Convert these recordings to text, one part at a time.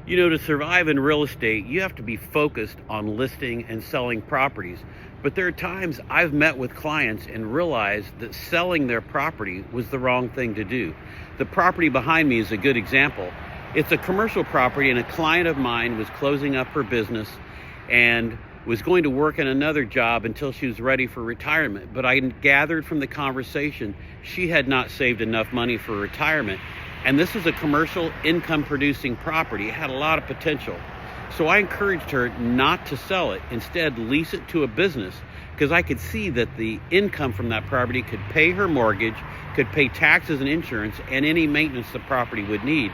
To survive in real estate, you have to be focused on listing and selling properties. But there are times I've met with clients and realized that selling their property was the wrong thing to do. The property behind me is a good example. It's a commercial property, and a client of mine was closing up her business and was going to work in another job until she was ready for retirement. But I gathered from the conversation she had not saved enough money for retirement. And this is a commercial income producing property. It had a lot of potential. So I encouraged her not to sell it. Instead, lease it to a business, because I could see that the income from that property could pay her mortgage, could pay taxes and insurance, and any maintenance the property would need.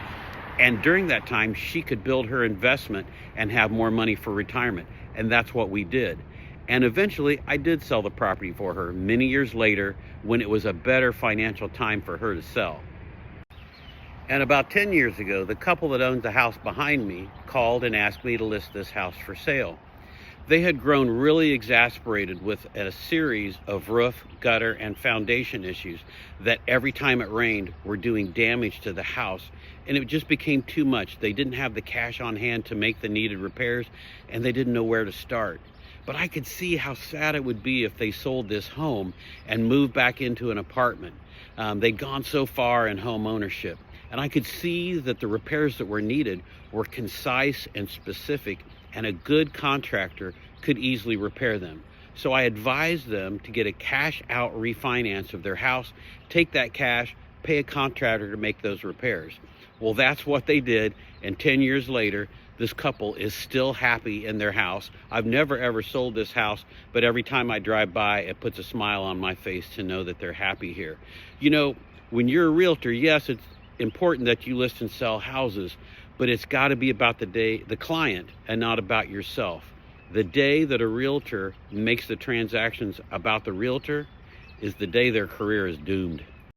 And during that time, she could build her investment and have more money for retirement. And that's what we did. And eventually, I did sell the property for her many years later, when it was a better financial time for her to sell. And about 10 years ago, the couple that owns the house behind me called and asked me to list this house for sale. They had grown really exasperated with a series of roof, gutter, and foundation issues that every time it rained were doing damage to the house, and it just became too much. They didn't have the cash on hand to make the needed repairs, and they didn't know where to start. But I could see how sad it would be if they sold this home and moved back into an apartment. They'd gone so far in home ownership. And I could see that the repairs that were needed were concise and specific, and a good contractor could easily repair them. So I advised them to get a cash out refinance of their house, take that cash, pay a contractor to make those repairs. Well, that's what they did. And 10 years later, this couple is still happy in their house. I've never ever sold this house, but every time I drive by, it puts a smile on my face to know that they're happy here. When you're a realtor, yes, it's important that you list and sell houses, but it's got to be about the client, and not about yourself. The day that a realtor makes the transactions about the realtor is the day their career is doomed.